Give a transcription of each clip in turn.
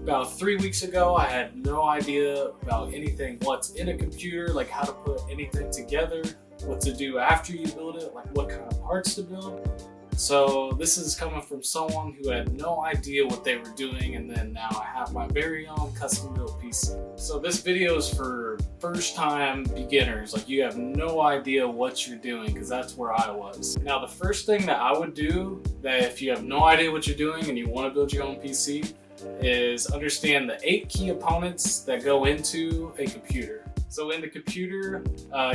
About 3 weeks ago, I had no idea about anything, what's in a computer, like how to put anything together, what to do after you build it, like what kind of parts to build. So this is coming from someone who had no idea what they were doing, and then now I have my very own custom built PC. So this video is for first time beginners, like you have no idea what you're doing, because that's where I was. Now the first thing that I would do, that if you have no idea what you're doing and you want to build your own PC, is understand the 8 key components that go into a computer. So in the computer,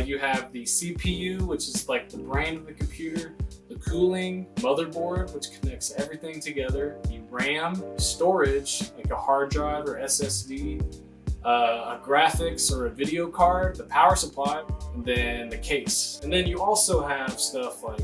you have the CPU, which is like the brain of the computer, the cooling, motherboard, which connects everything together, the RAM, storage, like a hard drive or SSD, a graphics or a video card, the power supply, and then the case. And then you also have stuff like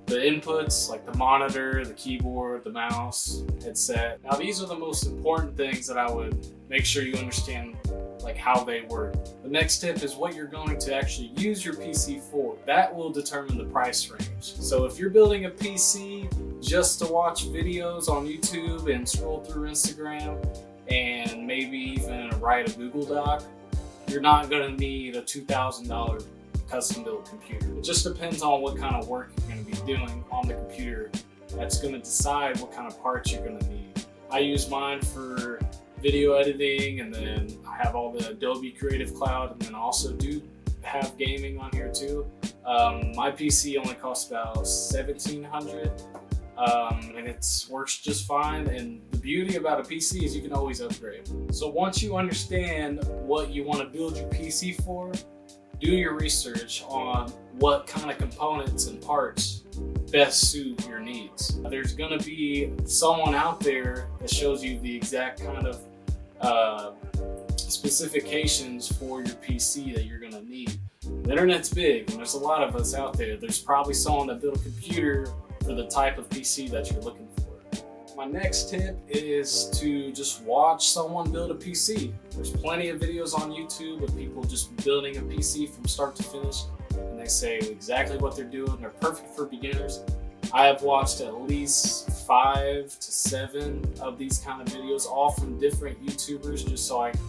the inputs, like the monitor, the keyboard, the mouse, headset. Now these are the most important things that I would make sure you understand, like how they work. The next tip is what you're going to actually use your PC for. That will determine the price range. So if you're building a PC just to watch videos on YouTube and scroll through Instagram and maybe even write a Google Doc, you're not gonna need a $2,000 custom built computer. It just depends on what kind of work you're going to be doing on the computer. That's going to decide what kind of parts you're going to need. I use mine for video editing, and then I have all the Adobe Creative Cloud, and then I also do have gaming on here too. My PC only costs about $1,700, and it works just fine. And the beauty about a PC is you can always upgrade. So once you understand what you want to build your PC for, do your research on what kind of components and parts best suit your needs. There's gonna be someone out there that shows you the exact kind of specifications for your PC that you're gonna need. The internet's big, and there's a lot of us out there. There's probably someone that built a computer for the type of PC that you're looking for. My next tip is to just watch someone build a PC. There's plenty of videos on YouTube of people just building a PC from start to finish, and they say exactly what they're doing. They're perfect for beginners. I have watched at least 5 to 7 of these kind of videos, all from different YouTubers, just so I can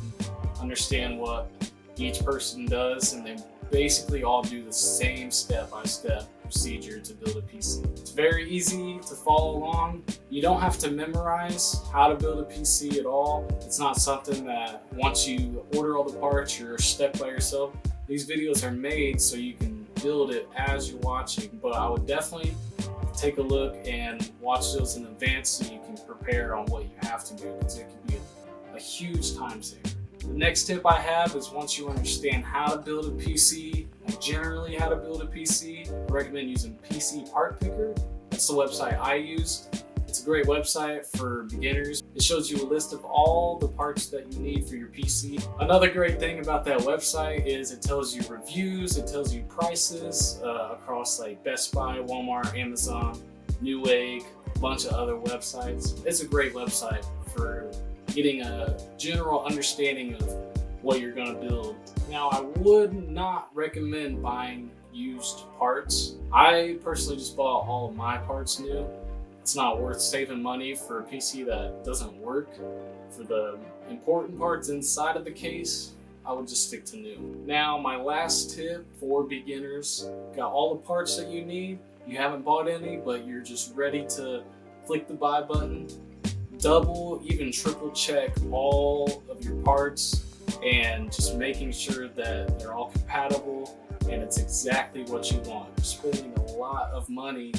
understand what each person does, and they basically all do the same step-by-step procedure to build a PC. It's very easy to follow along. You don't have to memorize how to build a PC at all. It's not something that once you order all the parts, you're stuck by yourself. These videos are made so you can build it as you're watching, but I would definitely take a look and watch those in advance so you can prepare on what you have to do, because it can be a huge time saver. The next tip I have is once you understand how to build a PC, and generally how to build a PC, I recommend using PC Part Picker. That's the website I used. It's a great website for beginners. It shows you a list of all the parts that you need for your PC. Another great thing about that website is it tells you reviews, it tells you prices across like Best Buy, Walmart, Amazon, Newegg, a bunch of other websites. It's a great website for getting a general understanding of what you're going to build. Now, I would not recommend buying used parts. I personally just bought all of my parts new. It's not worth saving money for a PC that doesn't work. For the important parts inside of the case, I would just stick to new. Now, my last tip for beginners, got all the parts that you need. You haven't bought any, but you're just ready to click the buy button. Double, even triple check all of your parts, and just making sure that they're all compatible and it's exactly what you want. You're spending a lot of money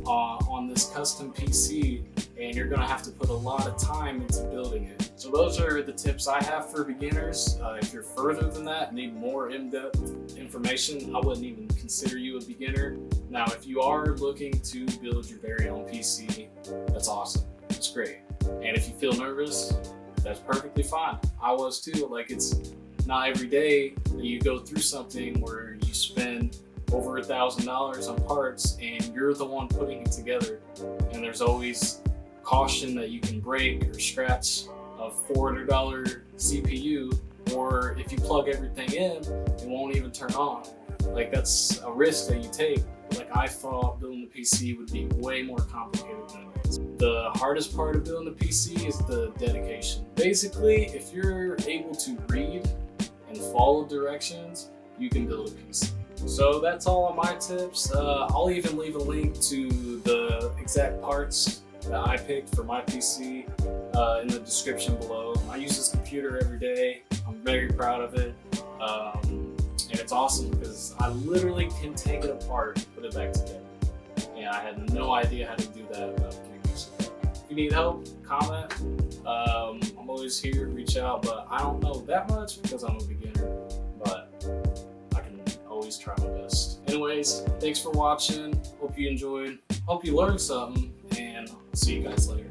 on this custom PC, and you're gonna have to put a lot of time into building it. So those are the tips I have for beginners. If you're further than that, need more in-depth information, I wouldn't even consider you a beginner. Now, if you are looking to build your very own PC, that's awesome. It's great. And if you feel nervous, that's perfectly fine. I was too. Like, it's not every day that you go through something where you spend over $1,000 on parts and you're the one putting it together. And there's always caution that you can break or scratch a $400 CPU, or if you plug everything in, it won't even turn on. Like, that's a risk that you take. Like, I thought building a PC would be way more complicated than it is. The hardest part of building a PC is the dedication. basically, if you're able to read and follow directions, you can build a PC. So that's all on my tips. I'll even leave a link to the exact parts that I picked for my PC in the description below. I use this computer every day. I'm very proud of it. And it's awesome because I literally can take it apart and put it back together. And I had no idea how to do that about 3 weeks ago. If you need help, comment. I'm always here, reach out, but I don't know that much because I'm a beginner, but I can always try my best. Anyways, thanks for watching. Hope you enjoyed. Hope you learned something, and I'll see you guys later.